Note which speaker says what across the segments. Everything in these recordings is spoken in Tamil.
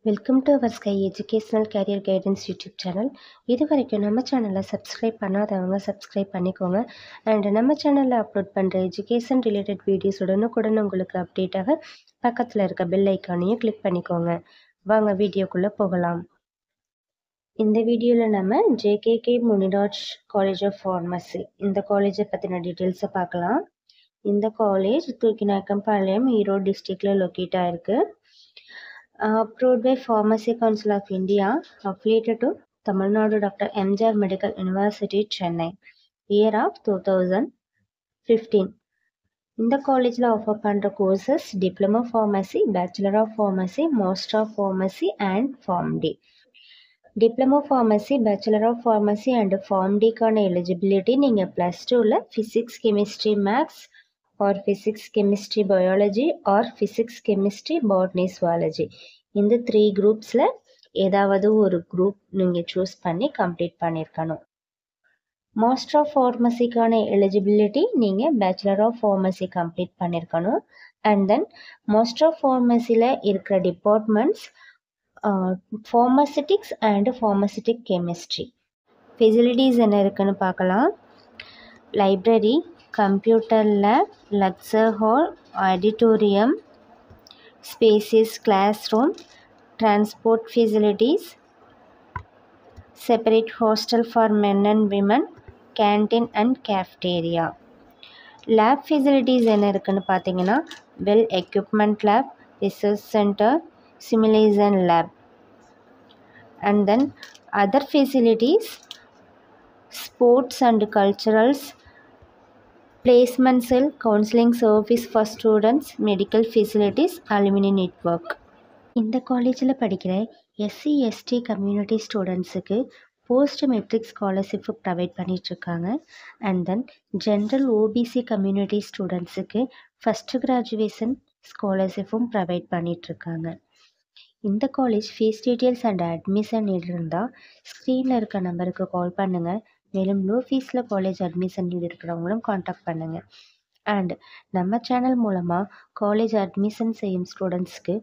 Speaker 1: Welcome to our sky educational career guidance YouTube channel. இது வரைக்கும் நம்ம சேனலை சப்ஸ்கிரைப் பண்ணாதவங்க சப்ஸ்கிரைப் பண்ணிக்கோங்க. அண்ட் நம்ம சேனலில் அப்லோட் பண்ணுற எஜுகேஷன் ரிலேட்டட் வீடியோஸ் உடனுக்குடன் உங்களுக்கு அப்டேட்டாக பக்கத்தில் இருக்க பெல் ஐக்கானையும் கிளிக் பண்ணிக்கோங்க. வாங்க வீடியோக்குள்ளே போகலாம். இந்த வீடியோவில் நம்ம JKK Muniraj college of pharmacy இந்த காலேஜை பற்றின டீட்டெயில்ஸை பார்க்கலாம். இந்த காலேஜ் தூக்கிநாயக்கம்பாளையம் ஈரோடு டிஸ்ட்ரிக்டில் லொக்கேட் ஆகிருக்கு. Approved by Pharmacy Council of India, affiliated to Tamil Nadu Dr. MGR Medical University, Chennai, year of 2015. இந்த காலேஜில் ஆஃபர் பண்ணுற courses diploma pharmacy, bachelor of pharmacy, master of pharmacy and PharmD. Diploma pharmacy, bachelor of pharmacy and ஃபார்ம்டிக்கான எலிஜிபிலிட்டி நீங்கள் +2ல் physics, chemistry, maths or physics, chemistry, biology or physics, chemistry, botany, zoology இந்த 3 குரூப்ஸில் ஏதாவது ஒரு குரூப் நீங்கள் சூஸ் பண்ணி கம்ப்ளீட் பண்ணியிருக்கணும். மாஸ்டர் ஆஃப் ஃபார்மசிக்கான எலிஜிபிலிட்டி நீங்கள் பேச்சுலர் ஆஃப் ஃபார்மசி கம்ப்ளீட் பண்ணியிருக்கணும். அண்ட் தென் மாஸ்டர் ஆஃப் ஃபார்மசியில் இருக்கிற டிபார்ட்மெண்ட்ஸ் ஃபார்மசிட்டிக்ஸ் அண்ட் ஃபார்மசிட்டிக் கெமிஸ்ட்ரி. ஃபெசிலிட்டிஸ் என்ன இருக்குன்னு பார்க்கலாம். Library, computer lab, lecture hall, auditorium, spacious classroom, transport facilities, separate hostel for men and women, canteen and cafeteria. Lab facilities என்ன இருக்குன்னு பார்த்தீங்கன்னா well equipment lab, research center, simulation lab. And then other facilities, sports and culturals, placement cell, counseling service for students, medical facilities, alumni network. இந்த காலேஜில் படிக்கிற எஸ்சி எஸ்டி கம்யூனிட்டி ஸ்டூடெண்ட்ஸுக்கு போஸ்ட் மெட்ரிக் ஸ்காலர்ஷிப் ப்ரொவைட் பண்ணிகிட்ருக்காங்க. And then general OBC community ஸ்டூடெண்ட்ஸுக்கு ஃபஸ்ட்டு கிராஜுவேஷன் ஸ்காலர்ஷிப்பும் ப்ரொவைட் பண்ணிகிட்ருக்காங்க. இந்த college fees details and admission இருந்தால் ஸ்க்ரீனில் இருக்க நம்பருக்கு கால் பண்ணுங்கள். மேலும் லோ ஃபீஸில் காலேஜ் அட்மிஷன் நீட் இருக்கிறவங்களும் காண்டாக்ட் பண்ணுங்கள். அண்ட் நம்ம சேனல் மூலமாக காலேஜ் அட்மிஷன் செய்யும் ஸ்டூடெண்ட்ஸ்க்கு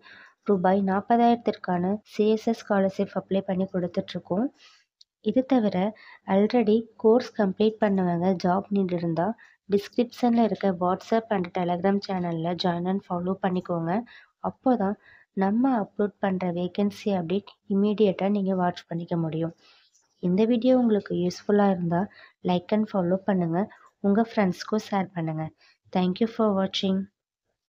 Speaker 1: ரூபாய் 40,000க்கான சிஎஸ்எஸ் ஸ்காலர்ஷிப் அப்ளை பண்ணி கொடுத்துட்ருக்கோம். இது தவிர ஆல்ரெடி கோர்ஸ் கம்ப்ளீட் பண்ணவங்க ஜாப் நீட் இருந்தால் டிஸ்கிரிப்ஷனில் இருக்க வாட்ஸ்அப் அண்ட் டெலகிராம் சேனலில் ஜாயின் அண்ட் ஃபாலோ பண்ணிக்கோங்க. அப்போ தான் நம்ம அப்லோட் பண்ணுற வேகன்சி அப்டேட் இமீடியட்டாக நீங்கள் வாட்ச் பண்ணிக்க முடியும். இந்த வீடியோ உங்களுக்கு யூஸ்ஃபுல்லாக இருந்தால் லைக் அண்ட் ஃபாலோ பண்ணுங்கள். உங்கள் ஃப்ரெண்ட்ஸ்க்கும் ஷேர் பண்ணுங்கள். தேங்க்யூ ஃபார் வாட்சிங்.